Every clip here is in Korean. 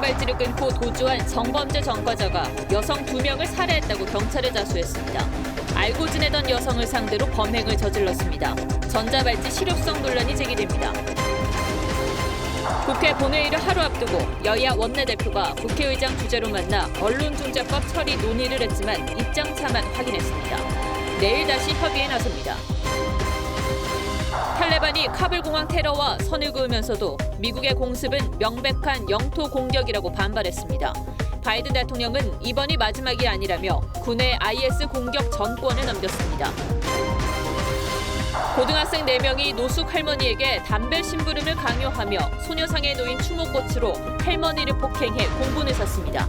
전자발찌를 끊고 도주한 성범죄 전과자가 여성 2명을 살해했다고 경찰에 자수했습니다. 알고 지내던 여성을 상대로 범행을 저질렀습니다. 전자발찌 실효성 논란이 제기됩니다. 국회 본회의를 하루 앞두고 여야 원내대표가 국회의장 주재로 만나 언론중재법 처리 논의를 했지만 입장차만 확인했습니다. 내일 다시 협의에 나섭니다. 탈레반이 카불 공항 테러와 선을 그으면서도 미국의 공습은 명백한 영토 공격이라고 반발했습니다. 바이든 대통령은 이번이 마지막이 아니라며 군의 IS 공격 전권을 넘겼습니다. 고등학생 4명이 노숙 할머니에게 담배 심부름을 강요하며 소녀상에 놓인 추모꽃으로 할머니를 폭행해 공분을 샀습니다.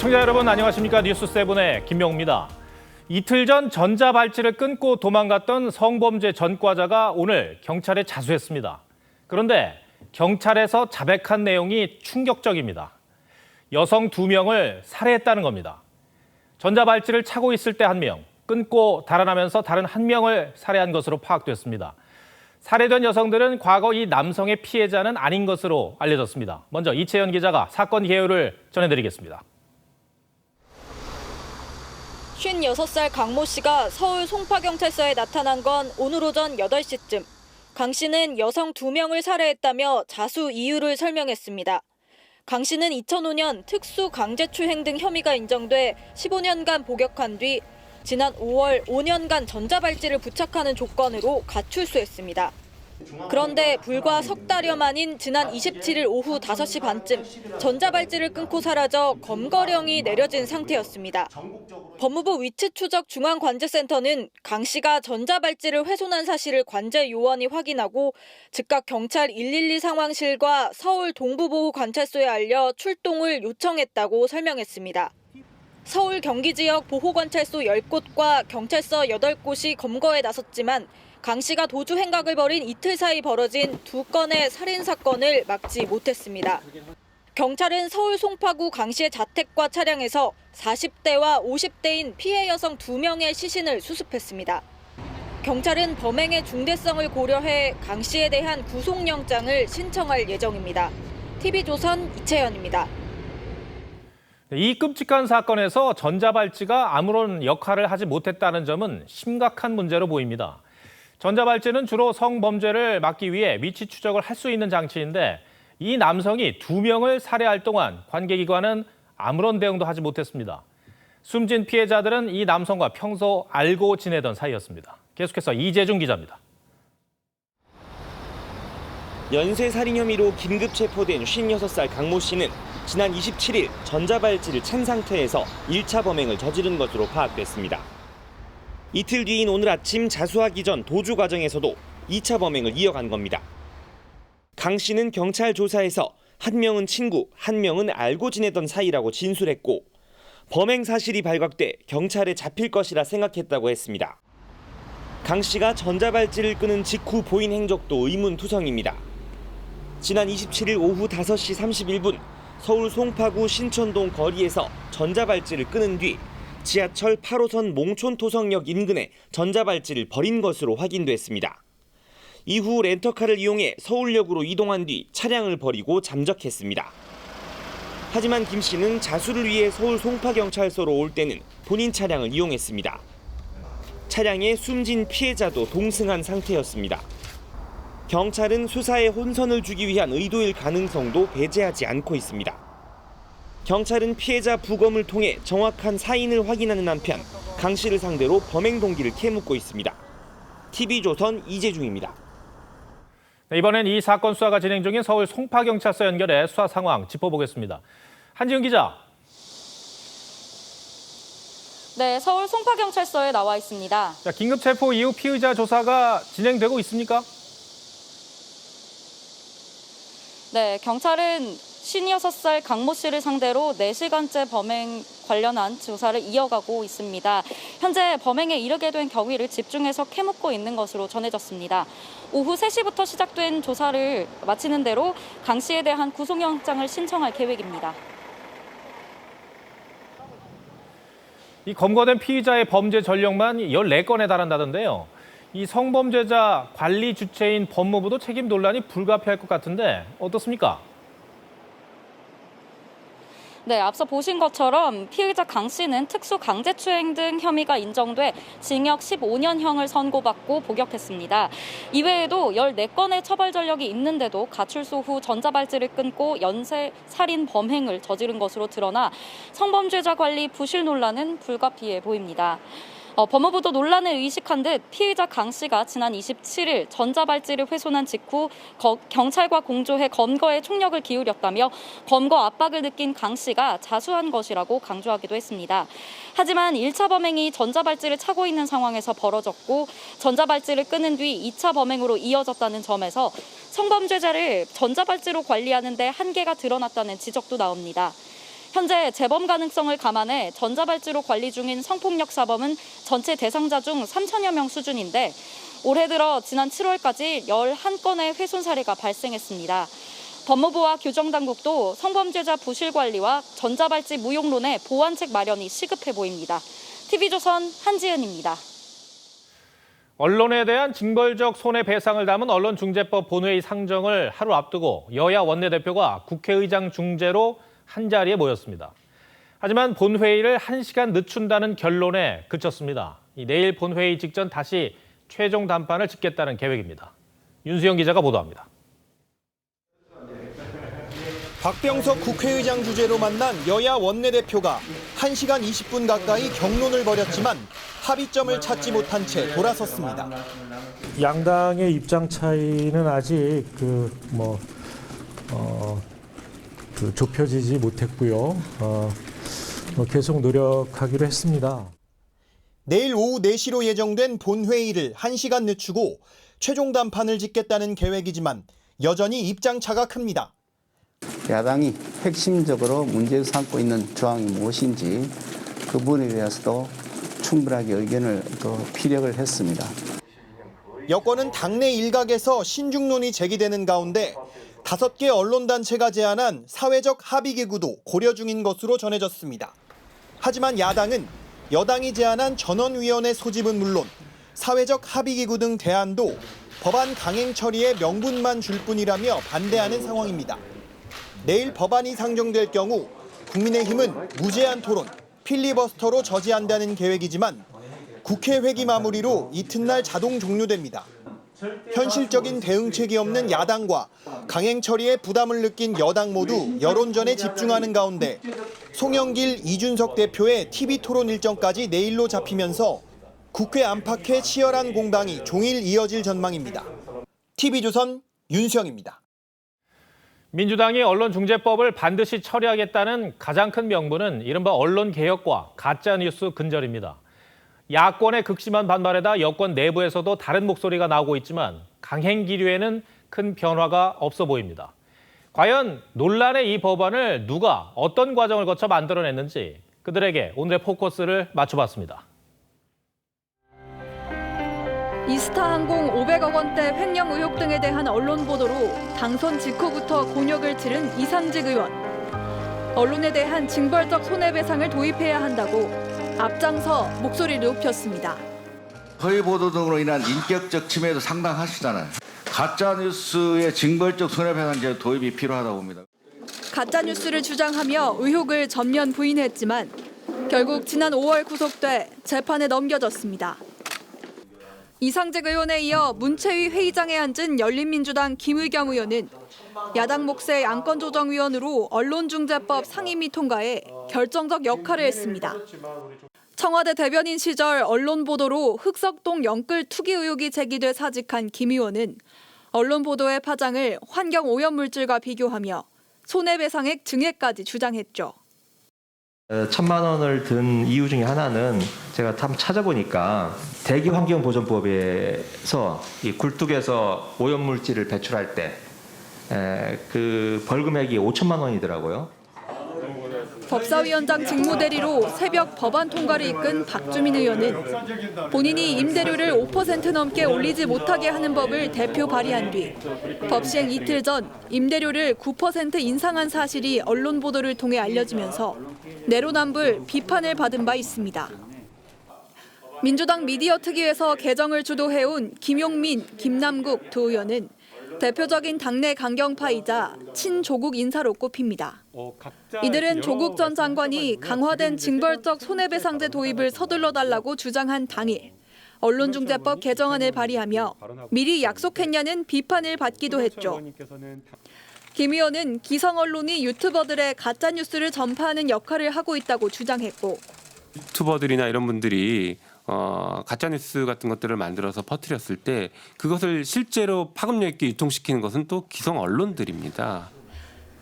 시청자 여러분 안녕하십니까? 뉴스7의 김명우입니다. 이틀 전 전자발찌를 끊고 도망갔던 성범죄 전과자가 오늘 경찰에 자수했습니다. 그런데 경찰에서 자백한 내용이 충격적입니다. 여성 2명을 살해했다는 겁니다. 전자발찌를 차고 있을 때 1명, 끊고 달아나면서 다른 1명을 살해한 것으로 파악됐습니다. 살해된 여성들은 과거 이 남성의 피해자는 아닌 것으로 알려졌습니다. 먼저 이채연 기자가 사건 개요를 전해드리겠습니다. 56살 강모 씨가 서울 송파경찰서에 나타난 건 오늘 오전 8시쯤. 강 씨는 여성 2명을 살해했다며 자수 이유를 설명했습니다. 강 씨는 2005년 특수강제추행 등 혐의가 인정돼 15년간 복역한 뒤 지난 5월 5년간 전자발찌를 부착하는 조건으로 가출소했습니다. 그런데 불과 석 달여 만인 지난 27일 오후 5시 반쯤 전자발찌를 끊고 사라져 검거령이 내려진 상태였습니다. 법무부 위치추적 중앙관제센터는 강 씨가 전자발찌를 훼손한 사실을 관제 요원이 확인하고 즉각 경찰 112 상황실과 서울 동부보호관찰소에 알려 출동을 요청했다고 설명했습니다. 서울 경기 지역 보호관찰소 10곳과 경찰서 8곳이 검거에 나섰지만 강 씨가 도주 행각을 벌인 이틀 사이 벌어진 2건의 살인 사건을 막지 못했습니다. 경찰은 서울 송파구 강 씨의 자택과 차량에서 40대와 50대인 피해 여성 2명의 시신을 수습했습니다. 경찰은 범행의 중대성을 고려해 강 씨에 대한 구속영장을 신청할 예정입니다. TV조선 이채연입니다. 이 끔찍한 사건에서 전자발찌가 아무런 역할을 하지 못했다는 점은 심각한 문제로 보입니다. 전자발찌는 주로 성범죄를 막기 위해 위치 추적을 할 수 있는 장치인데 이 남성이 2명을 살해할 동안 관계기관은 아무런 대응도 하지 못했습니다. 숨진 피해자들은 이 남성과 평소 알고 지내던 사이였습니다. 계속해서 이재중 기자입니다. 연쇄살인 혐의로 긴급 체포된 56살 강모 씨는 지난 27일 전자발찌를 찬 상태에서 1차 범행을 저지른 것으로 파악됐습니다. 이틀 뒤인 오늘 아침 자수하기 전 도주 과정에서도 2차 범행을 이어간 겁니다. 강 씨는 경찰 조사에서 1명은 친구, 1명은 알고 지내던 사이라고 진술했고 범행 사실이 발각돼 경찰에 잡힐 것이라 생각했다고 했습니다. 강 씨가 전자발찌를 끄는 직후 보인 행적도 의문투성입니다. 지난 27일 오후 5시 31분 서울 송파구 신천동 거리에서 전자발찌를 끄는 뒤 지하철 8호선 몽촌토성역 인근에 전자발찌를 버린 것으로 확인됐습니다. 이후 렌터카를 이용해 서울역으로 이동한 뒤 차량을 버리고 잠적했습니다. 하지만 김 씨는 자수를 위해 서울 송파경찰서로 올 때는 본인 차량을 이용했습니다. 차량에 숨진 피해자도 동승한 상태였습니다. 경찰은 수사에 혼선을 주기 위한 의도일 가능성도 배제하지 않고 있습니다. 경찰은 피해자 부검을 통해 정확한 사인을 확인하는 한편 강 씨를 상대로 범행 동기를 캐묻고 있습니다. TV조선 이재중입니다. 이번엔 이 사건 수사가 진행 중인 서울 송파경찰서 연결해 수사 상황 짚어보겠습니다. 한지은 기자. 네, 서울 송파경찰서에 나와 있습니다. 긴급 체포 이후 피의자 조사가 진행되고 있습니까? 네, 경찰은 56살 강모 씨를 상대로 4시간째 범행 관련한 조사를 이어가고 있습니다. 현재 범행에 이르게 된 경위를 집중해서 캐묻고 있는 것으로 전해졌습니다. 오후 3시부터 시작된 조사를 마치는 대로 강 씨에 대한 구속영장을 신청할 계획입니다. 이 검거된 피의자의 범죄 전력만 14건에 달한다던데요. 이 성범죄자 관리 주체인 법무부도 책임 논란이 불가피할 것 같은데 어떻습니까? 네, 앞서 보신 것처럼 피의자 강 씨는 특수 강제추행 등 혐의가 인정돼 징역 15년형을 선고받고 복역했습니다. 이외에도 14건의 처벌 전력이 있는데도 가출소 후 전자발찌를 끊고 연쇄 살인 범행을 저지른 것으로 드러나 성범죄자 관리 부실 논란은 불가피해 보입니다. 법무부도 논란을 의식한 듯 피의자 강 씨가 지난 27일 전자발찌를 훼손한 직후 경찰과 공조해 검거에 총력을 기울였다며 검거 압박을 느낀 강 씨가 자수한 것이라고 강조하기도 했습니다. 하지만 1차 범행이 전자발찌를 차고 있는 상황에서 벌어졌고 전자발찌를 끊은 뒤 2차 범행으로 이어졌다는 점에서 성범죄자를 전자발찌로 관리하는 데 한계가 드러났다는 지적도 나옵니다. 현재 재범 가능성을 감안해 전자발찌로 관리 중인 성폭력 사범은 전체 대상자 중 3천여 명 수준인데 올해 들어 지난 7월까지 11건의 훼손 사례가 발생했습니다. 법무부와 교정당국도 성범죄자 부실 관리와 전자발찌 무용론의 보완책 마련이 시급해 보입니다. TV조선 한지은입니다. 언론에 대한 징벌적 손해배상을 담은 언론중재법 본회의 상정을 하루 앞두고 여야 원내대표가 국회의장 중재로 한자리에 모였습니다. 하지만 본회의를 1시간 늦춘다는 결론에 그쳤습니다. 내일 본회의 직전 다시 최종 단판을 짓겠다는 계획입니다. 윤수영 기자가 보도합니다. 박병석 국회의장 주재로 만난 여야 원내대표가 1시간 20분 가까이 격론을 벌였지만 합의점을 찾지 못한 채 돌아섰습니다. 양당의 입장 차이는 아직 좁혀지지 못했고요. 계속 노력하기로 했습니다. 내일 오후 4시로 예정된 본회의를 1시간 늦추고 최종 단판을 짓겠다는 계획이지만 여전히 입장 차가 큽니다. 야당이 핵심적으로 문제 삼고 있는 조항이 무엇인지 그 부분에 대해서도 충분하게 의견을 또 피력을 했습니다. 여권은 당내 일각에서 신중론이 제기되는 가운데 5개 언론단체가 제안한 사회적 합의기구도 고려 중인 것으로 전해졌습니다. 하지만 야당은 여당이 제안한 전원위원회 소집은 물론 사회적 합의기구 등 대안도 법안 강행 처리에 명분만 줄 뿐이라며 반대하는 상황입니다. 내일 법안이 상정될 경우 국민의힘은 무제한 토론, 필리버스터로 저지한다는 계획이지만 국회 회기 마무리로 이튿날 자동 종료됩니다. 현실적인 대응책이 없는 야당과 강행 처리에 부담을 느낀 여당 모두 여론전에 집중하는 가운데 송영길, 이준석 대표의 TV토론 일정까지 내일로 잡히면서 국회 안팎의 치열한 공방이 종일 이어질 전망입니다. TV조선 윤수영입니다. 민주당이 언론중재법을 반드시 처리하겠다는 가장 큰 명분은 이른바 언론개혁과 가짜뉴스 근절입니다. 야권의 극심한 반발에다 여권 내부에서도 다른 목소리가 나오고 있지만 강행 기류에는 큰 변화가 없어 보입니다. 과연 논란의 이 법안을 누가 어떤 과정을 거쳐 만들어냈는지 그들에게 오늘의 포커스를 맞춰봤습니다. 이스타항공 500억 원대 횡령 의혹 등에 대한 언론 보도로 당선 직후부터 곤욕을 치른 이상직 의원. 언론에 대한 징벌적 손해배상을 도입해야 한다고 앞장서 목소리를 높였습니다. 허위 보도 등으로 인한 인격적 침해도 상당하시잖아요. 가짜뉴스의 징벌적 손해배상제 도입이 필요하다고 봅니다. 가짜뉴스를 주장하며 의혹을 전면 부인했지만 결국 지난 5월 구속돼 재판에 넘겨졌습니다. 이상직 의원에 이어 문체위 회의장에 앉은 열린민주당 김의겸 의원은 야당 몫의 안건조정위원으로 언론중재법 상임위 통과에 결정적 역할을 했습니다. 청와대 대변인 시절 언론 보도로 흑석동 영끌 투기 의혹이 제기돼 사직한 김 의원은 언론 보도의 파장을 환경 오염물질과 비교하며 손해배상액 증액까지 주장했죠. 1,000만 원을 든 이유 중에 하나는 제가 한번 찾아보니까 대기환경보전법에서 이 굴뚝에서 오염물질을 배출할 때 그 벌금액이 5천만 원이더라고요. 법사위원장 직무대리로 새벽 법안 통과를 이끈 박주민 의원은 본인이 임대료를 5% 넘게 올리지 못하게 하는 법을 대표 발의한 뒤 법 시행 이틀 전 임대료를 9% 인상한 사실이 언론 보도를 통해 알려지면서 내로남불 비판을 받은 바 있습니다. 민주당 미디어 특위에서 개정을 주도해온 김용민, 김남국 두 의원은 대표적인 당내 강경파이자 친조국 인사로 꼽힙니다. 이들은 조국 전 장관이 강화된 징벌적 손해배상제 도입을 서둘러 달라고 주장한 당일 언론중재법 개정안을 발의하며 미리 약속했냐는 비판을 받기도 했죠. 김 의원은 기성 언론이 유튜버들의 가짜뉴스를 전파하는 역할을 하고 있다고 주장했고 유튜버들이나 이런 분들이 가짜뉴스 같은 것들을 만들어서 퍼뜨렸을 때 그것을 실제로 파급력 있게 유통시키는 것은 또 기성 언론들입니다.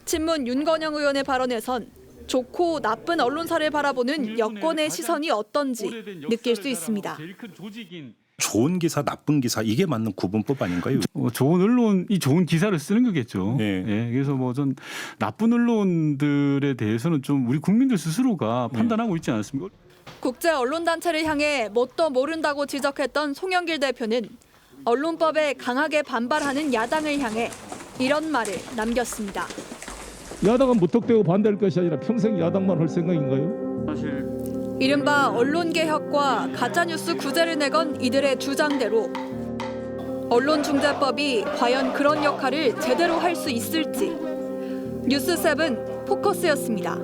친문 윤건영 의원의 발언에선 좋고 나쁜 언론사를 바라보는 여권의 시선이 어떤지 느낄 수 있습니다. 좋은 기사, 나쁜 기사 이게 맞는 구분법 아닌가요? 좋은 언론이 좋은 기사를 쓰는 거겠죠. 네. 예, 그래서 뭐 전 나쁜 언론들에 대해서는 좀 우리 국민들 스스로가 판단하고 있지 않습니까? 국제 언론단체를 향해 뭣도 모른다고 지적했던 송영길 대표는 언론법에 강하게 반발하는 야당을 향해 이런 말을 남겼습니다. 야당은 무턱대고 반대할 것이 아니라 평생 야당만 할 생각인가요? 이른바 언론개혁과 가짜뉴스 구제를 내건 이들의 주장대로 언론중재법이 과연 그런 역할을 제대로 할 수 있을지 뉴스7 포커스였습니다.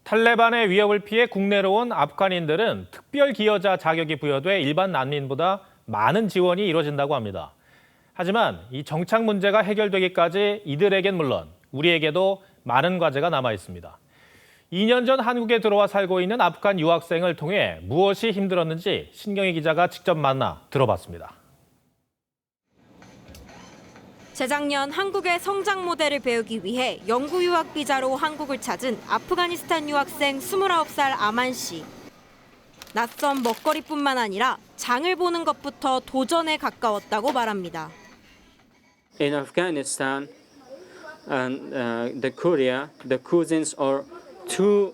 탈레반의 위협을 피해 국내로 온 아프간인들은 특별 기여자 자격이 부여돼 일반 난민보다 많은 지원이 이루어진다고 합니다. 하지만 이 정착 문제가 해결되기까지 이들에겐 물론 우리에게도 많은 과제가 남아 있습니다. 2년 전 한국에 들어와 살고 있는 아프간 유학생을 통해 무엇이 힘들었는지 신경희 기자가 직접 만나 들어봤습니다. 재작년 한국의 성장 모델을 배우기 위해 연구 유학 비자로 한국을 찾은 아프가니스탄 유학생 29살 아만 씨. 낯선 먹거리뿐만 아니라 장을 보는 것부터 도전에 가까웠다고 말합니다. In Afghanistan and the Korea, the cuisines are too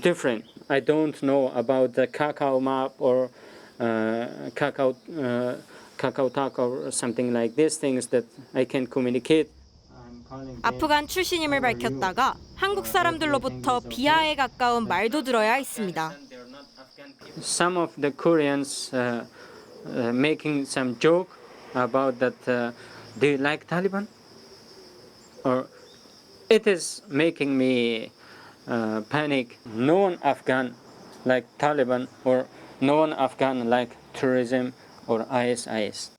different. I don't know about the cacao map or cacao taco or something like these things that I can communicate. 아프간 출신임을 밝혔다가 한국 사람들로부터 비하에 가까운 말도 들어야 했습니다. Some of the Koreans making some joke about that. Do you like Taliban? Or it is making me panic. No one Afghan like Taliban or no one Afghan like terrorism or ISIS.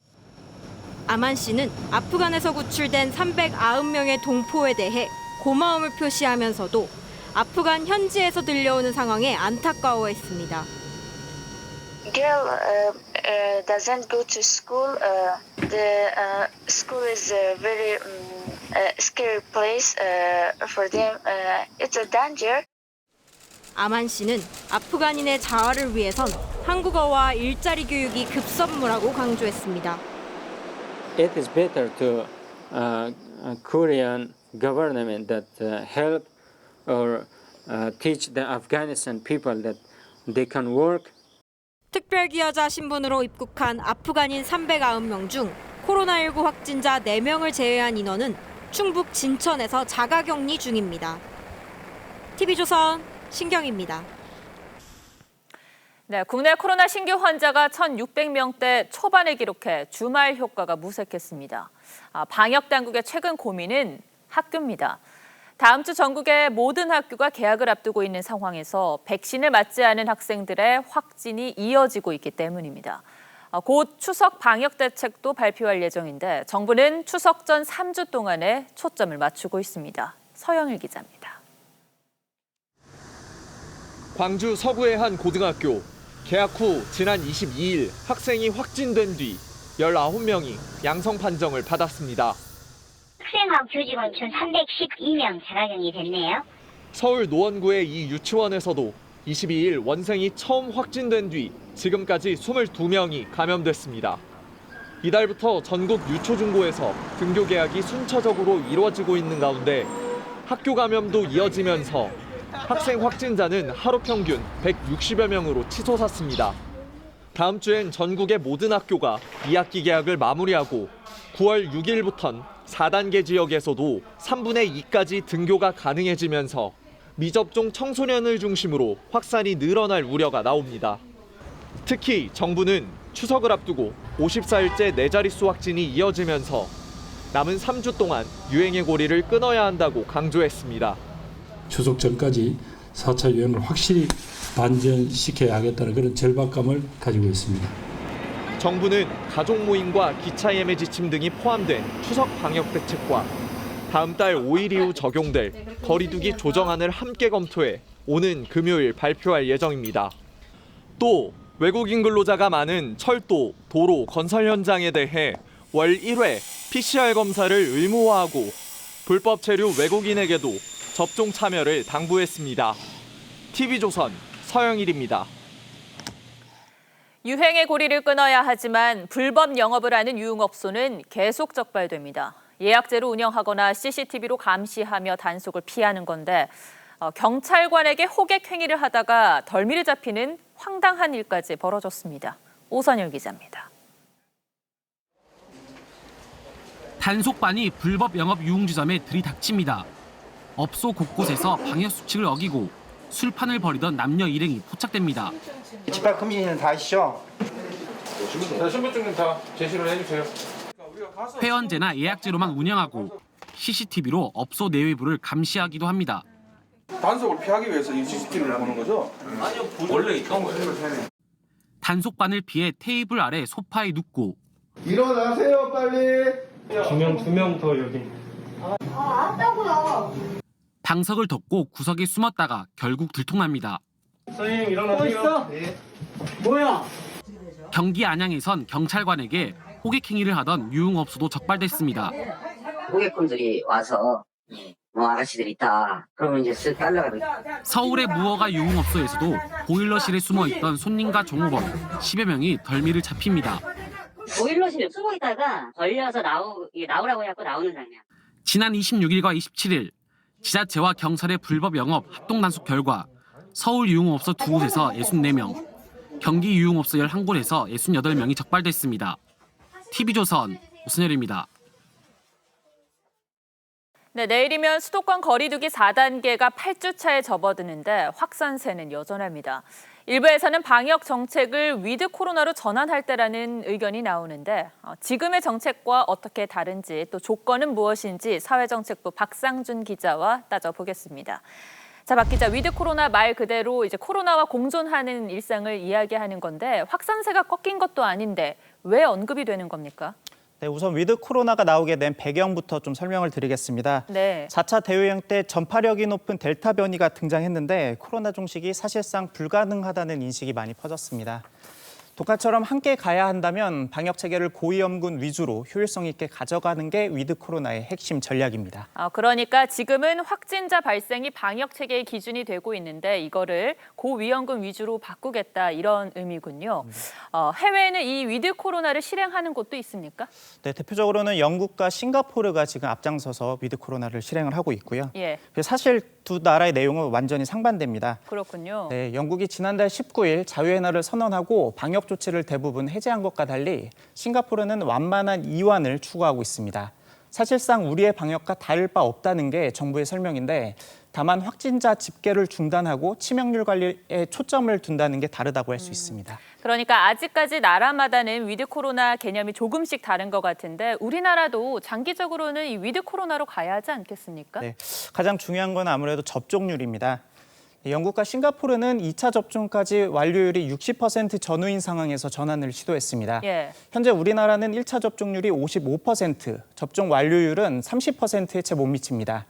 아만 씨는 아프간에서 구출된 390명의 동포에 대해 고마움을 표시하면서도 아프간 현지에서 들려오는 상황에 안타까워했습니다. Girl doesn't go to school. The school is a very scary place for them. It's a danger. 아만 씨는 아프간인의 자활을 위해선 한국어와 일자리 교육이 급선무라고 강조했습니다. It is better to Korean government that help or teach the Afghanistan people that they can work. 특별기여자 신분으로 입국한 아프간인 390명 중 코로나19 확진자 4명을 제외한 인원은 충북 진천에서 자가격리 중입니다. TV조선 신경입니다. 네, 국내 코로나 신규 환자가 1,600명대 초반에 기록해 주말 효과가 무색했습니다. 방역 당국의 최근 고민은 학교입니다. 다음 주 전국의 모든 학교가 개학을 앞두고 있는 상황에서 백신을 맞지 않은 학생들의 확진이 이어지고 있기 때문입니다. 곧 추석 방역 대책도 발표할 예정인데 정부는 추석 전 3주 동안에 초점을 맞추고 있습니다. 서영일 기자입니다. 광주 서구의 한 고등학교. 개학 후 지난 22일 학생이 확진된 뒤 19명이 양성 판정을 받았습니다. 학생하고 교직원 총 312명 자가격리 됐네요. 서울 노원구의 이 유치원에서도 22일 원생이 처음 확진된 뒤 지금까지 22명이 감염됐습니다. 이달부터 전국 유초중고에서 등교 개학이 순차적으로 이루어지고 있는 가운데 학교 감염도 이어지면서 학생 확진자는 하루 평균 160여 명으로 치솟았습니다. 다음 주엔 전국의 모든 학교가 2학기 개학을 마무리하고 9월 6일부턴 4단계 지역에서도 3분의 2까지 등교가 가능해지면서 미접종 청소년을 중심으로 확산이 늘어날 우려가 나옵니다. 특히 정부는 추석을 앞두고 54일째 4자릿수 확진이 이어지면서 남은 3주 동안 유행의 고리를 끊어야 한다고 강조했습니다. 추석 전까지 4차 유행을 확실히 반전시켜야 하겠다는 그런 절박감을 가지고 있습니다. 정부는 가족 모임과 기차 예매 지침 등이 포함된 추석 방역 대책과 다음 달 5일 이후 적용될 거리두기 조정안을 함께 검토해 오는 금요일 발표할 예정입니다. 또 외국인 근로자가 많은 철도, 도로, 건설 현장에 대해 월 1회 PCR 검사를 의무화하고 불법 체류 외국인에게도 접종 참여를 당부했습니다. TV조선 서영일입니다. 유행의 고리를 끊어야 하지만 불법 영업을 하는 유흥업소는 계속 적발됩니다. 예약제로 운영하거나 CCTV로 감시하며 단속을 피하는 건데 경찰관에게 호객 행위를 하다가 덜미를 잡히는 황당한 일까지 벌어졌습니다. 오선열 기자입니다. 단속반이 불법 영업 유흥주점에 들이닥칩니다. 업소 곳곳에서 방역수칙을 어기고 술판을 벌이던 남녀 일행이 포착됩니다. 집합 금지는 다 아시죠? 신분증 좀 다 제시를 해주세요. 회원제나 예약제로만 운영하고 CCTV로 업소 내외부를 감시하기도 합니다. 단속을 피하기 위해서 이 CCTV를 보는 거죠? 아니요, 원래 있던 거예요. 단속반을 피해 테이블 아래 소파에 눕고 일어나세요 빨리. 두 명 더 여기. 알았다고요. 방석을 덮고 구석에 숨었다가 결국 들통납니다. 선생님 일어나세요. 네. 뭐야? 경기 안양에선 경찰관에게 호객 행위를 하던 유흥업소도 적발됐습니다. 호객분들이 와서 아가씨들 있다. 그러면 이제 쓱 달려가고. 서울의 무허가 유흥업소에서도 보일러실에 숨어있던 손님과 종업원 10여 명이 덜미를 잡힙니다. 보일러실에 숨어 있다가 걸려서 나오라고 해갖고 나오는 장면. 지난 26일과 27일 지자체와 경찰의 불법 영업 합동단속 결과 서울 유흥업소 2곳에서 64명, 경기 유흥업소 11곳에서 68명이 적발됐습니다. TV조선 오순열입니다. 네, 내일이면 수도권 거리두기 4단계가 8주차에 접어드는데 확산세는 여전합니다. 일부에서는 방역 정책을 위드 코로나로 전환할 때라는 의견이 나오는데 지금의 정책과 어떻게 다른지 또 조건은 무엇인지 사회정책부 박상준 기자와 따져보겠습니다. 자, 박 기자, 위드 코로나 말 그대로 이제 코로나와 공존하는 일상을 이야기하는 건데 확산세가 꺾인 것도 아닌데 왜 언급이 되는 겁니까? 네, 우선 위드 코로나가 나오게 된 배경부터 좀 설명을 드리겠습니다. 네. 4차 대유행 때 전파력이 높은 델타 변이가 등장했는데 코로나 종식이 사실상 불가능하다는 인식이 많이 퍼졌습니다. 독감처럼 함께 가야 한다면 방역 체계를 고위험군 위주로 효율성 있게 가져가는 게 위드 코로나의 핵심 전략입니다. 그러니까 지금은 확진자 발생이 방역 체계의 기준이 되고 있는데 이거를 고위험군 위주로 바꾸겠다 이런 의미군요. 해외에는 이 위드 코로나를 실행하는 곳도 있습니까? 네, 대표적으로는 영국과 싱가포르가 지금 앞장서서 위드 코로나를 실행을 하고 있고요. 예. 사실 두 나라의 내용은 완전히 상반됩니다. 그렇군요. 네, 영국이 지난달 19일 자유의 날을 선언하고 방역 조치를 대부분 해제한 것과 달리 싱가포르는 완만한 이완을 추구하고 있습니다. 사실상 우리의 방역과 다를 바 없다는 게 정부의 설명인데 다만 확진자 집계를 중단하고 치명률 관리에 초점을 둔다는 게 다르다고 할 수 있습니다. 그러니까 아직까지 나라마다는 위드 코로나 개념이 조금씩 다른 것 같은데 우리나라도 장기적으로는 이 위드 코로나로 가야 하지 않겠습니까? 네, 가장 중요한 건 아무래도 접종률입니다. 영국과 싱가포르는 2차 접종까지 완료율이 60% 전후인 상황에서 전환을 시도했습니다. 예. 현재 우리나라는 1차 접종률이 55%, 접종 완료율은 30%에 채 못 미칩니다.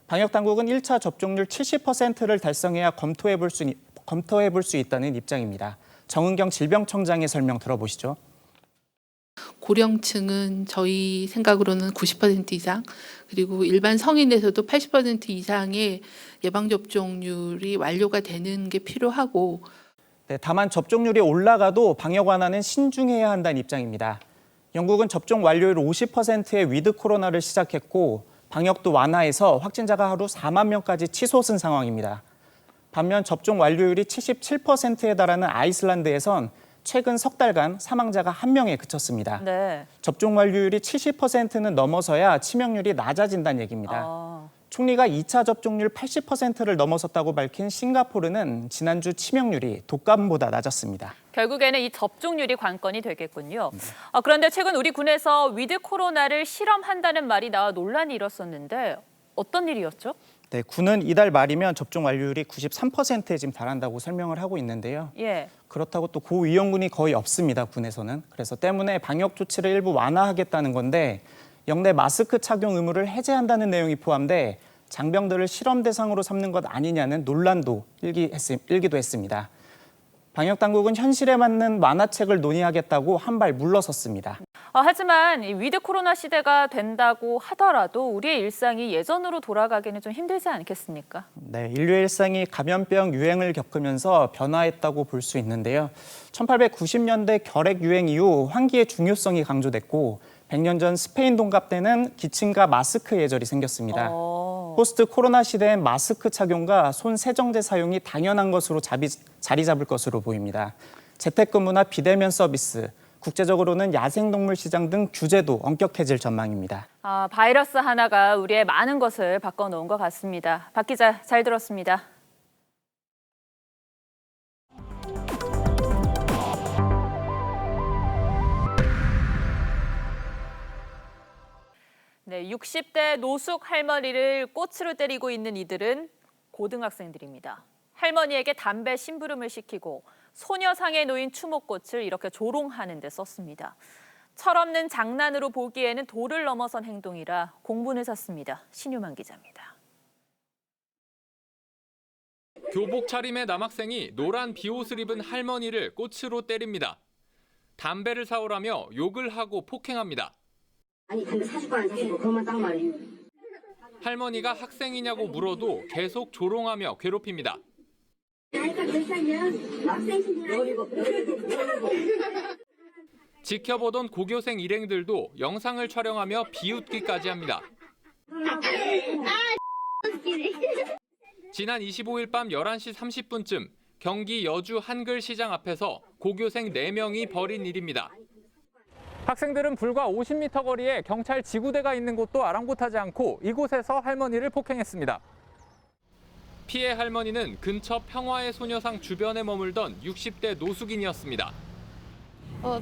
방역당국은 1차 접종률 70%를 달성해야 검토해 볼 수 있다는 입장입니다. 정은경 질병청장의 설명 들어보시죠. 고령층은 저희 생각으로는 90% 이상, 그리고 일반 성인에서도 80% 이상의 예방접종률이 완료가 되는 게 필요하고. 네, 다만 접종률이 올라가도 방역 완화는 신중해야 한다는 입장입니다. 영국은 접종 완료율 50%의 위드 코로나를 시작했고 방역도 완화해서 확진자가 하루 4만 명까지 치솟은 상황입니다. 반면 접종 완료율이 77%에 달하는 아이슬란드에선 최근 석 달간 사망자가 1명에 그쳤습니다. 네. 접종 완료율이 70%는 넘어서야 치명률이 낮아진다는 얘기입니다. 총리가 2차 접종률 80%를 넘어섰다고 밝힌 싱가포르는 지난주 치명률이 독감보다 낮았습니다. 결국에는 이 접종률이 관건이 되겠군요. 그런데 최근 우리 군에서 위드 코로나를 실험한다는 말이 나와 논란이 일었었는데 어떤 일이었죠? 네, 군은 이달 말이면 접종 완료율이 93%에 지금 달한다고 설명을 하고 있는데요. 예. 그렇다고 또 고위험군이 거의 없습니다, 군에서는. 그래서 때문에 방역 조치를 일부 완화하겠다는 건데 영내 마스크 착용 의무를 해제한다는 내용이 포함돼 장병들을 실험 대상으로 삼는 것 아니냐는 논란도 일기도 했습니다. 방역당국은 현실에 맞는 완화책을 논의하겠다고 한 발 물러섰습니다. 하지만 이 위드 코로나 시대가 된다고 하더라도 우리의 일상이 예전으로 돌아가기는 좀 힘들지 않겠습니까? 네, 인류의 일상이 감염병 유행을 겪으면서 변화했다고 볼 수 있는데요. 1890년대 결핵 유행 이후 환기의 중요성이 강조됐고 100년 전 스페인 동갑 때는 기침과 마스크 예절이 생겼습니다. 포스트 코로나 시대엔 마스크 착용과 손 세정제 사용이 당연한 것으로 자리 잡을 것으로 보입니다. 재택근무나 비대면 서비스, 국제적으로는 야생동물 시장 등 규제도 엄격해질 전망입니다. 바이러스 하나가 우리의 많은 것을 바꿔놓은 것 같습니다. 박 기자, 잘 들었습니다. 네, 60대 노숙 할머니를 꽃으로 때리고 있는 이들은 고등학생들입니다. 할머니에게 담배 심부름을 시키고 소녀상에 놓인 추모꽃을 이렇게 조롱하는 데 썼습니다. 철없는 장난으로 보기에는 도를 넘어선 행동이라 공분을 샀습니다. 신유만 기자입니다. 교복 차림의 남학생이 노란 비옷을 입은 할머니를 꽃으로 때립니다. 담배를 사오라며 욕을 하고 폭행합니다. 아니 근데 사줄 거 안 사주고 그것만 딱 말이에요. 할머니가 학생이냐고 물어도 계속 조롱하며 괴롭힙니다. 지켜보던 고교생 일행들도 영상을 촬영하며 비웃기까지 합니다. 지난 25일 밤 11시 30분쯤 경기 여주 한글시장 앞에서 고교생 4명이 벌인 일입니다. 학생들은 불과 50m 거리에 경찰 지구대가 있는 곳도 아랑곳하지 않고 이곳에서 할머니를 폭행했습니다. 피해 할머니는 근처 평화의 소녀상 주변에 머물던 60대 노숙인이었습니다.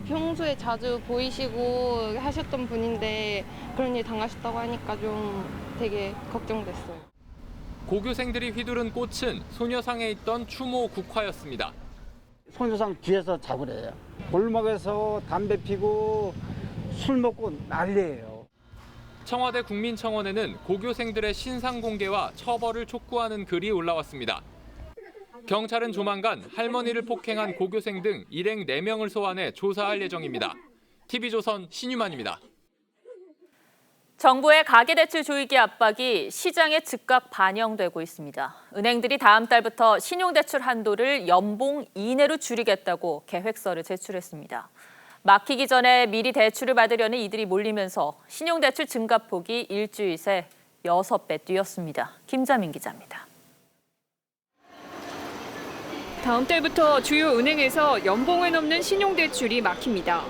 평소에 자주 보이시고 하셨던 분인데 그런 일 당하셨다고 하니까 좀 되게 걱정됐어요. 고교생들이 휘두른 꽃은 소녀상에 있던 추모 국화였습니다. 소녀상 뒤에서 잡으래요. 골목에서 담배 피고 술 먹고 난리예요. 청와대 국민청원에는 고교생들의 신상 공개와 처벌을 촉구하는 글이 올라왔습니다. 경찰은 조만간 할머니를 폭행한 고교생 등 일행 4명을 소환해 조사할 예정입니다. TV조선 신유만입니다. 정부의 가계대출 조이기 압박이 시장에 즉각 반영되고 있습니다. 은행들이 다음 달부터 신용대출 한도를 연봉 이내로 줄이겠다고 계획서를 제출했습니다. 막히기 전에 미리 대출을 받으려는 이들이 몰리면서 신용대출 증가폭이 일주일 새 6배 뛰었습니다. 김자민 기자입니다. 다음 달부터 주요 은행에서 연봉을 넘는 신용대출이 막힙니다.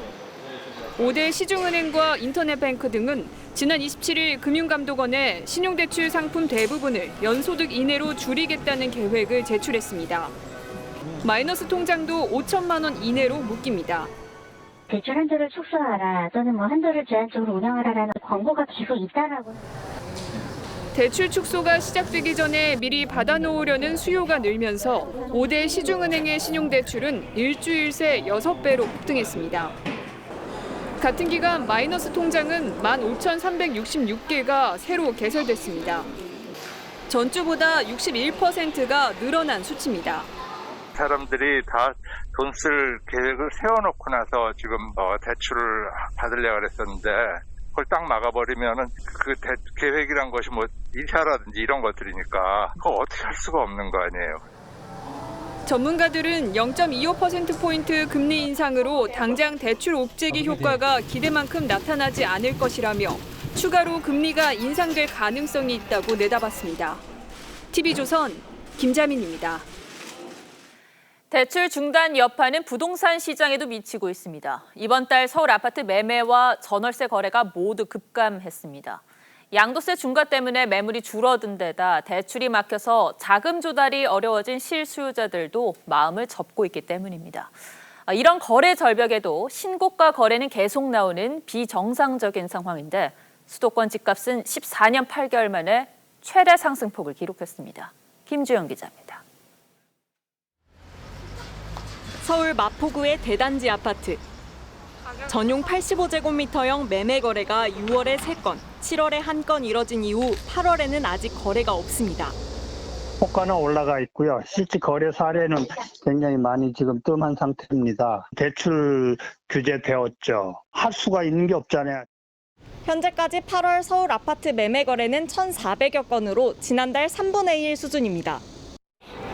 5대 시중은행과 인터넷뱅크 등은 지난 27일 금융감독원에 신용대출 상품 대부분을 연소득 이내로 줄이겠다는 계획을 제출했습니다. 마이너스 통장도 5천만 원 이내로 묶입니다. 대출 한도를 축소하라 또는 한도를 제한적으로 운영하라라는 권고가 계속 있다라고. 대출 축소가 시작되기 전에 미리 받아놓으려는 수요가 늘면서 5대 시중은행의 신용대출은 일주일 새 6배로 폭등했습니다. 같은 기간 마이너스 통장은 15,366개가 새로 개설됐습니다. 전주보다 61%가 늘어난 수치입니다. 사람들이 다 돈 쓸 계획을 세워놓고 나서 지금 대출을 받으려고 그랬었는데 그걸 딱 막아버리면은 그 계획이란 것이 뭐 이사라든지 이런 것들이니까 그거 어떻게 할 수가 없는 거 아니에요. 전문가들은 0.25%포인트 금리 인상으로 당장 대출 옥죄기 효과가 기대만큼 나타나지 않을 것이라며 추가로 금리가 인상될 가능성이 있다고 내다봤습니다. TV조선 김자민입니다. 대출 중단 여파는 부동산 시장에도 미치고 있습니다. 이번 달 서울 아파트 매매와 전월세 거래가 모두 급감했습니다. 양도세 중과 때문에 매물이 줄어든 데다 대출이 막혀서 자금 조달이 어려워진 실수요자들도 마음을 접고 있기 때문입니다. 이런 거래 절벽에도 신고가 거래는 계속 나오는 비정상적인 상황인데 수도권 집값은 14년 8개월 만에 최대 상승폭을 기록했습니다. 김주영 기자입니다. 서울 마포구의 대단지 아파트. 전용 85제곱미터형 매매 거래가 6월에 3건, 7월에 1건 이뤄진 이후 8월에는 아직 거래가 없습니다. 호가는 올라가 있고요. 실제 거래 사례는 굉장히 많이 지금 뜸한 상태입니다. 대출 규제되었죠. 할 수가 있는 게 없잖아요. 현재까지 8월 서울 아파트 매매 거래는 1,400여 건으로 지난달 3분의 1 수준입니다.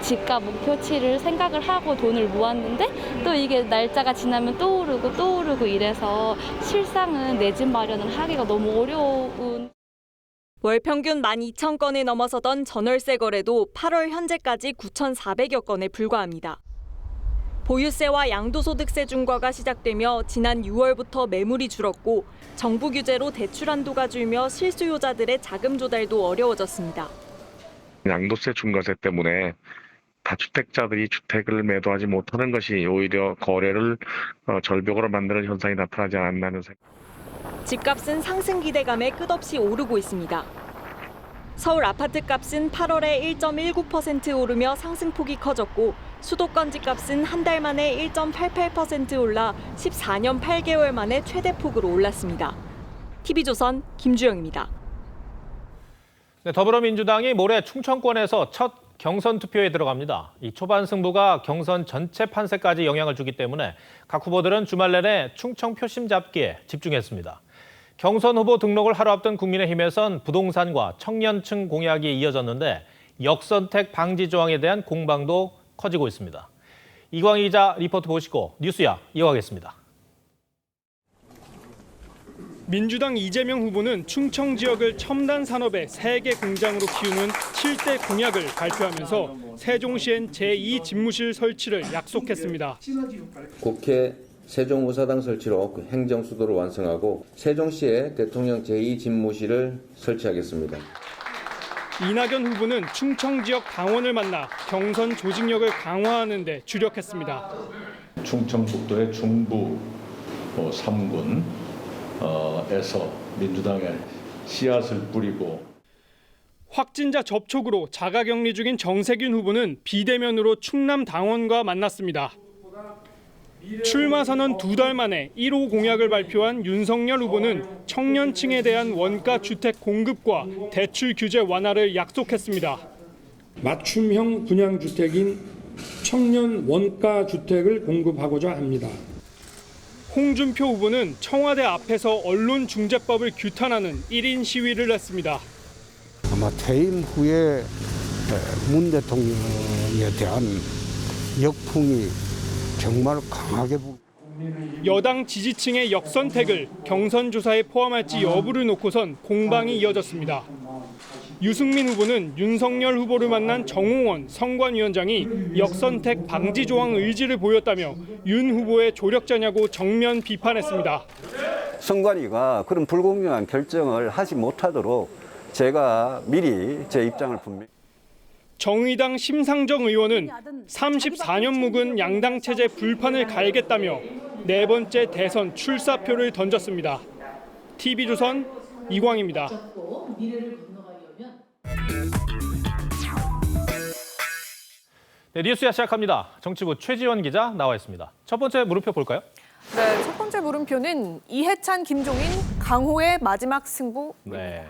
집값 목표치를 생각을 하고 돈을 모았는데 또 이게 날짜가 지나면 또 오르고 이래서 실상은 내 집 마련을 하기가 너무 어려운. 월 평균 12,000건을 넘어서던 전월세 거래도 8월 현재까지 9,400여 건에 불과합니다. 보유세와 양도소득세 중과가 시작되며 지난 6월부터 매물이 줄었고 정부 규제로 대출 한도가 줄며 실수요자들의 자금 조달도 어려워졌습니다. 양도세 중과세 때문에 다주택자들이 주택을 매도하지 못하는 것이 오히려 거래를 절벽으로 만드는 현상이 나타나지 않았나는 생각. 집값은 상승 기대감에 끝없이 오르고 있습니다. 서울 아파트 값은 8월에 1.19% 오르며 상승폭이 커졌고 수도권 집값은 한 달 만에 1.88% 올라 14년 8개월 만에 최대폭으로 올랐습니다. TV조선 김주영입니다. 네, 더불어민주당이 모레 충청권에서 첫 경선 투표에 들어갑니다. 이 초반 승부가 경선 전체 판세까지 영향을 주기 때문에 각 후보들은 주말 내내 충청 표심 잡기에 집중했습니다. 경선 후보 등록을 하루 앞둔 국민의힘에선 부동산과 청년층 공약이 이어졌는데 역선택 방지 조항에 대한 공방도 커지고 있습니다. 이광희 기자 리포트 보시고 뉴스야 이어가겠습니다. 민주당 이재명 후보는 충청 지역을 첨단 산업의 세계 공장으로 키우는 7대 공약을 발표하면서 세종시엔 제2 집무실 설치를 약속했습니다. 국회 세종의사당 설치로 행정 수도를 완성하고 세종시에 대통령 제2 집무실을 설치하겠습니다. 이낙연 후보는 충청 지역 당원을 만나 경선 조직력을 강화하는 데 주력했습니다. 충청북도의 중부 3군 에서 민주당의 씨앗을 뿌리고 확진자 접촉으로 자가격리 중인 정세균 후보는 비대면으로 충남 당원과 만났습니다. 출마 선언 2달 만에 1호 공약을 발표한 윤석열 후보는 청년층에 대한 원가 주택 공급과 대출 규제 완화를 약속했습니다. 맞춤형 분양주택인 청년 원가 주택을 공급하고자 합니다. 홍준표 후보는 청와대 앞에서 언론중재법을 규탄하는 1인 시위를 했습니다. 아마 퇴임 후에 문 대통령에 대한 역풍이 정말 강하게 여당 지지층의 역선택을 경선 조사에 포함할지 여부를 놓고선 공방이 이어졌습니다. 유승민 후보는 윤석열 후보를 만난 정홍원 선관위원장이 역선택 방지 조항 의지를 보였다며 윤 후보의 조력자냐고 정면 비판했습니다. 선관위가 그런 불공정한 결정을 하지 못하도록 제가 미리 제 입장을 분명히. 정의당 심상정 의원은 34년 묵은 양당 체제 불판을 갈겠다며 네 번째 대선 출사표를 던졌습니다. TV조선 이광입니다. 네, 뉴스야 시작합니다. 정치부 최지원 기자 나와 있습니다. 첫 번째 물음표 볼까요? 네, 첫 번째 물음표는 이해찬, 김종인, 강호의 마지막 승부. 네,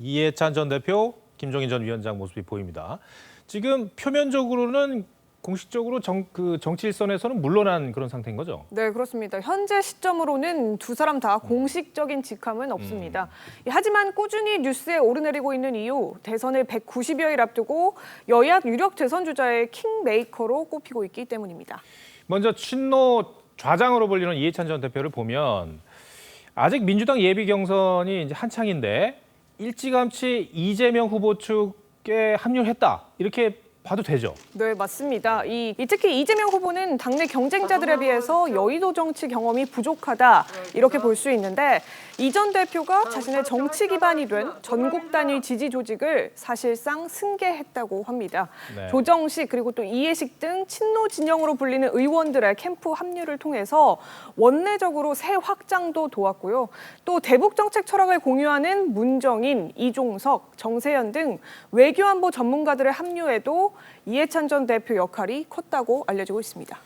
이해찬 전 대표, 김종인 전 위원장 모습이 보입니다. 지금 표면적으로는 공식적으로 정치 일선에서는 물러난 그런 상태인 거죠? 네, 그렇습니다. 현재 시점으로는 두 사람 다 공식적인 직함은 없습니다. 하지만 꾸준히 뉴스에 오르내리고 있는 이유, 대선을 190여일 앞두고 여야 유력 대선 주자의 킹메이커로 꼽히고 있기 때문입니다. 먼저 친노 좌장으로 불리는 이해찬 전 대표를 보면 아직 민주당 예비 경선이 이제 한창인데 일찌감치 이재명 후보 측에 합류를 했다. 이렇게 봐도 되죠? 네, 맞습니다. 특히 이재명 후보는 당내 경쟁자들에 비해서 여의도 정치 경험이 부족하다 이렇게 볼 수 있는데 이 전 대표가 자신의 정치 기반이 된 전국 단위 지지 조직을 사실상 승계했다고 합니다. 네. 조정식 그리고 또 이해식 등 친노 진영으로 불리는 의원들의 캠프 합류를 통해서 원내적으로 새 확장도 도왔고요. 또 대북 정책 철학을 공유하는 문정인, 이종석, 정세현 등 외교안보 전문가들의 합류에도 이해찬 전 대표 역할이 컸다고 알려지고 있습니다.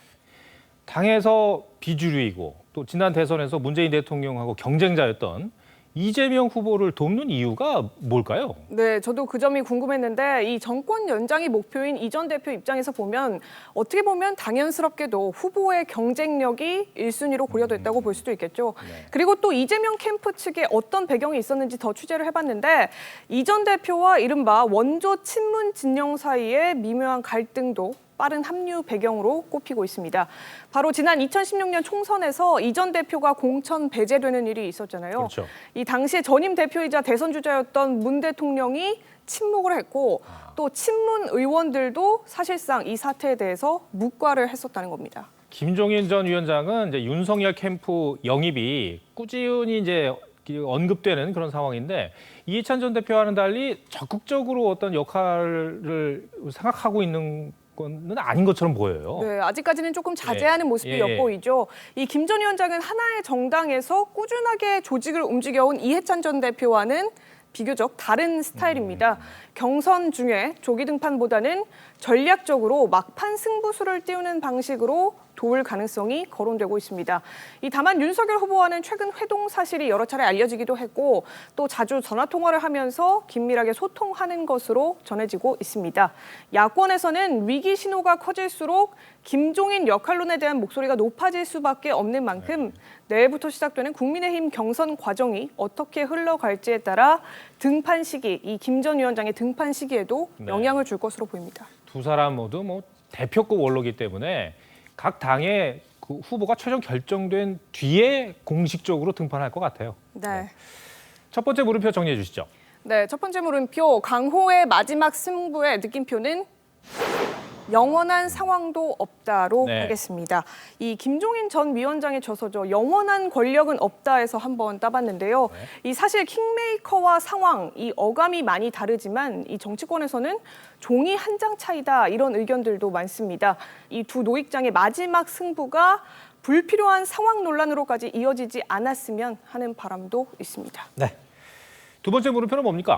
당에서 비주류이고 또 지난 대선에서 문재인 대통령하고 경쟁자였던 이재명 후보를 돕는 이유가 뭘까요? 네, 저도 그 점이 궁금했는데 이 정권 연장이 목표인 이 전 대표 입장에서 보면 어떻게 보면 당연스럽게도 후보의 경쟁력이 1순위로 고려됐다고 볼 수도 있겠죠. 그리고 또 이재명 캠프 측에 어떤 배경이 있었는지 더 취재를 해봤는데 이 전 대표와 이른바 원조 친문 진영 사이의 미묘한 갈등도 빠른 합류 배경으로 꼽히고 있습니다. 바로 지난 2016년 총선에서 이 전 대표가 공천 배제되는 일이 있었잖아요. 그렇죠. 이 당시에 전임 대표이자 대선 주자였던 문 대통령이 침묵을 했고 또 친문 의원들도 사실상 이 사태에 대해서 묵과를 했었다는 겁니다. 김종인 전 위원장은 이제 윤석열 캠프 영입이 꾸준히 이제 언급되는 그런 상황인데 이해찬 전 대표와는 달리 적극적으로 어떤 역할을 생각하고 있는 건 아닌 것처럼 보여요. 네, 아직까지는 조금 자제하는 모습이 예. 엿보이죠. 이 김 전 위원장은 하나의 정당에서 꾸준하게 조직을 움직여온 이해찬 전 대표와는 비교적 다른 스타일입니다. 경선 중에 조기 등판보다는 전략적으로 막판 승부수를 띄우는 방식으로 도울 가능성이 거론되고 있습니다. 다만 윤석열 후보와는 최근 회동 사실이 여러 차례 알려지기도 했고 또 자주 전화 통화를 하면서 긴밀하게 소통하는 것으로 전해지고 있습니다. 야권에서는 위기 신호가 커질수록 김종인 역할론에 대한 목소리가 높아질 수밖에 없는 만큼 내일부터 시작되는 국민의힘 경선 과정이 어떻게 흘러갈지에 따라 등판 시기, 이 김 전 위원장의 등판 시기에도 영향을 줄 것으로 보입니다. 두 사람 모두 대표급 원로이기 때문에 각 당의 그 후보가 최종 결정된 뒤에 공식적으로 등판할 것 같아요. 네. 첫 번째 물음표 정리해 주시죠. 네, 첫 번째 물음표 강호의 마지막 승부의 느낌표는 영원한 상황도 없다로 하겠습니다. 이 김종인 전 위원장의 저서죠. 영원한 권력은 없다에서 한번 따봤는데요. 이 사실 킹메이커와 상황, 이 어감이 많이 다르지만 이 정치권에서는 종이 한 장 차이다 이런 의견들도 많습니다. 이 두 노익장의 마지막 승부가 불필요한 상황 논란으로까지 이어지지 않았으면 하는 바람도 있습니다. 네. 두 번째 물음표는 뭡니까?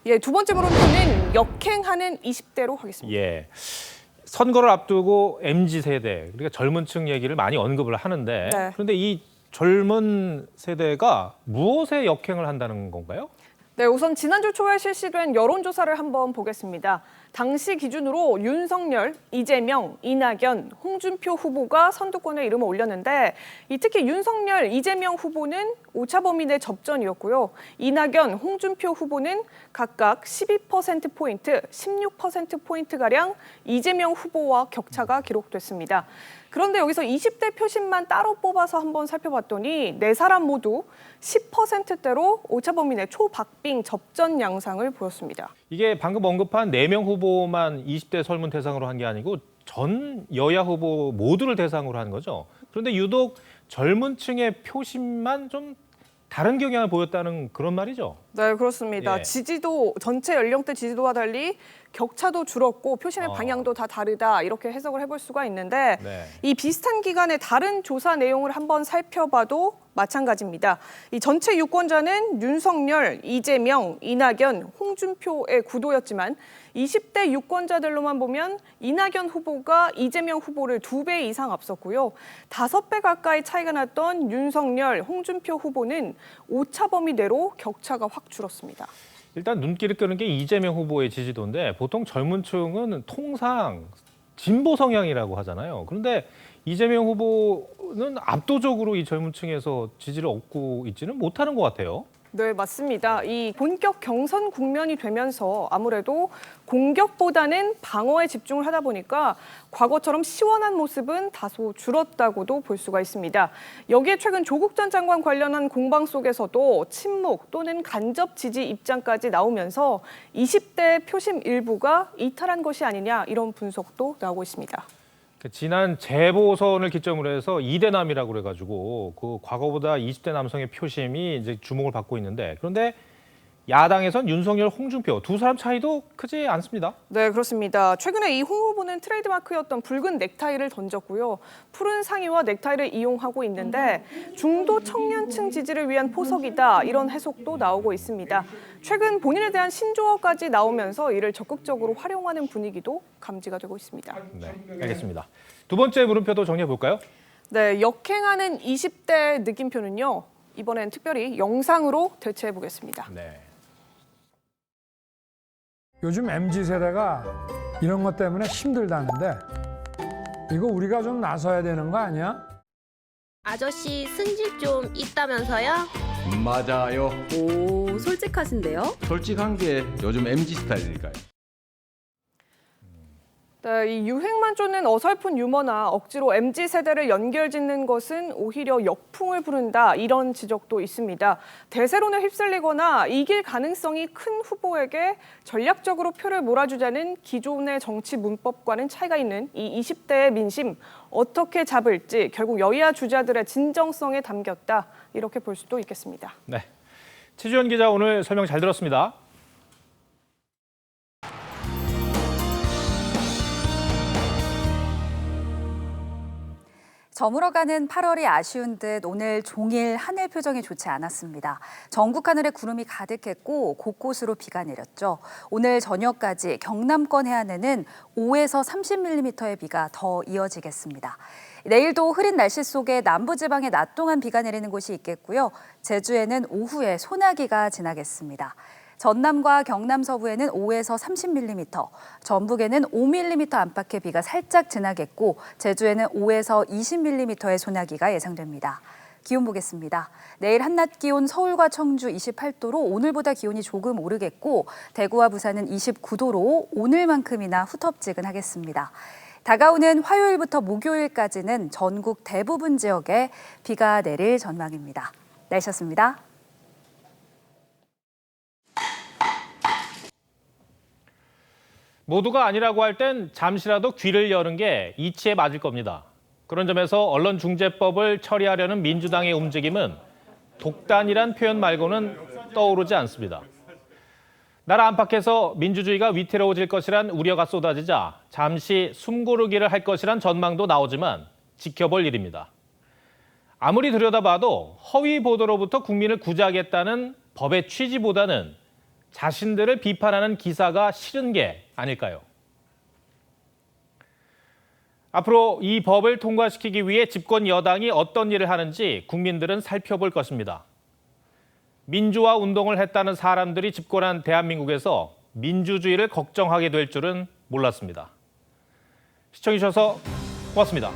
예, 두 번째 물음표는 역행하는 20대로 하겠습니다. 예. 선거를 앞두고 MZ세대, 그러니까 젊은 층 얘기를 많이 언급을 하는데 그런데 이 젊은 세대가 무엇에 역행을 한다는 건가요? 네, 우선 지난주 초에 실시된 여론조사를 한번 보겠습니다. 당시 기준으로 윤석열, 이재명, 이낙연, 홍준표 후보가 선두권에 이름을 올렸는데 특히 윤석열, 이재명 후보는 오차 범위 내 접전이었고요. 이낙연, 홍준표 후보는 각각 12%포인트, 16%포인트가량 이재명 후보와 격차가 기록됐습니다. 그런데 여기서 20대 표심만 따로 뽑아서 한번 살펴봤더니 네 사람 모두 10%대로 오차 범위 내 초박빙 접전 양상을 보였습니다. 이게 방금 언급한 4명 후보만 20대 설문 대상으로 한 게 아니고 전 여야 후보 모두를 대상으로 한 거죠. 그런데 유독 젊은 층의 표심만 좀 다른 경향을 보였다는 그런 말이죠. 네, 그렇습니다. 지지도 전체 연령대 지지도와 달리 격차도 줄었고 표심의 방향도 다 다르다 이렇게 해석을 해볼 수가 있는데 이 비슷한 기간의 다른 조사 내용을 한번 살펴봐도 마찬가지입니다. 이 전체 유권자는 윤석열, 이재명, 이낙연, 홍준표의 구도였지만 20대 유권자들로만 보면 이낙연 후보가 이재명 후보를 2배 이상 앞섰고요. 5배 가까이 차이가 났던 윤석열, 홍준표 후보는 오차 범위 내로 격차가 확 줄었습니다. 일단 눈길을 끄는 게 이재명 후보의 지지도인데 보통 젊은 층은 통상 진보 성향이라고 하잖아요. 그런데 이재명 후보는 압도적으로 이 젊은 층에서 지지를 얻고 있지는 못하는 것 같아요. 네, 맞습니다. 이 본격 경선 국면이 되면서 아무래도 공격보다는 방어에 집중을 하다 보니까 과거처럼 시원한 모습은 다소 줄었다고도 볼 수가 있습니다. 여기에 최근 조국 전 장관 관련한 공방 속에서도 침묵 또는 간접 지지 입장까지 나오면서 20대 표심 일부가 이탈한 것이 아니냐 이런 분석도 나오고 있습니다. 지난 재보선을 기점으로 해서 2대남이라고 그래가지고 그 과거보다 20대 남성의 표심이 이제 주목을 받고 있는데, 그런데 야당에선 윤석열, 홍준표 두 사람 차이도 크지 않습니다. 네, 그렇습니다. 최근에 이 홍 후보는 트레이드마크였던 붉은 넥타이를 던졌고요. 푸른 상의와 넥타이를 이용하고 있는데 중도 청년층 지지를 위한 포석이다 이런 해석도 나오고 있습니다. 최근 본인에 대한 신조어까지 나오면서 이를 적극적으로 활용하는 분위기도 감지가 되고 있습니다. 네, 알겠습니다. 두 번째 물음표도 정리해 볼까요? 네, 역행하는 20대 느낌표는요. 이번엔 특별히 영상으로 대체해 보겠습니다. 네. 요즘 MZ세대가 이런 것 때문에 힘들다는데 이거 우리가 좀 나서야 되는 거 아니야? 아저씨 승질 좀 있다면서요? 맞아요. 오, 솔직하신데요? 솔직한 게 요즘 MZ 스타일이니까요. 네, 이 유행만 쫓는 어설픈 유머나 억지로 MZ세대를 연결짓는 것은 오히려 역풍을 부른다 이런 지적도 있습니다. 대세론에 휩쓸리거나 이길 가능성이 큰 후보에게 전략적으로 표를 몰아주자는 기존의 정치 문법과는 차이가 있는 이 20대의 민심 어떻게 잡을지 결국 여야 주자들의 진정성에 담겼다 이렇게 볼 수도 있겠습니다. 네, 최주현 기자 오늘 설명 잘 들었습니다. 저물어가는 8월이 아쉬운 듯 오늘 종일 하늘 표정이 좋지 않았습니다. 전국 하늘에 구름이 가득했고 곳곳으로 비가 내렸죠. 오늘 저녁까지 경남권 해안에는 5에서 30mm의 비가 더 이어지겠습니다. 내일도 흐린 날씨 속에 남부지방에 낮 동안 비가 내리는 곳이 있겠고요. 제주에는 오후에 소나기가 지나겠습니다. 전남과 경남 서부에는 5에서 30mm, 전북에는 5mm 안팎의 비가 살짝 지나겠고 제주에는 5에서 20mm의 소나기가 예상됩니다. 기온 보겠습니다. 내일 한낮 기온 서울과 청주 28도로 오늘보다 기온이 조금 오르겠고 대구와 부산은 29도로 오늘만큼이나 후텁지근하겠습니다. 다가오는 화요일부터 목요일까지는 전국 대부분 지역에 비가 내릴 전망입니다. 날씨였습니다. 모두가 아니라고 할 땐 잠시라도 귀를 여는 게 이치에 맞을 겁니다. 그런 점에서 언론중재법을 처리하려는 민주당의 움직임은 독단이란 표현 말고는 떠오르지 않습니다. 나라 안팎에서 민주주의가 위태로워질 것이란 우려가 쏟아지자 잠시 숨고르기를 할 것이란 전망도 나오지만 지켜볼 일입니다. 아무리 들여다봐도 허위 보도로부터 국민을 구제하겠다는 법의 취지보다는 자신들을 비판하는 기사가 싫은 게 아닐까요? 앞으로 이 법을 통과시키기 위해 집권 여당이 어떤 일을 하는지 국민들은 살펴볼 것입니다. 민주화 운동을 했다는 사람들이 집권한 대한민국에서 민주주의를 걱정하게 될 줄은 몰랐습니다. 시청해주셔서 고맙습니다.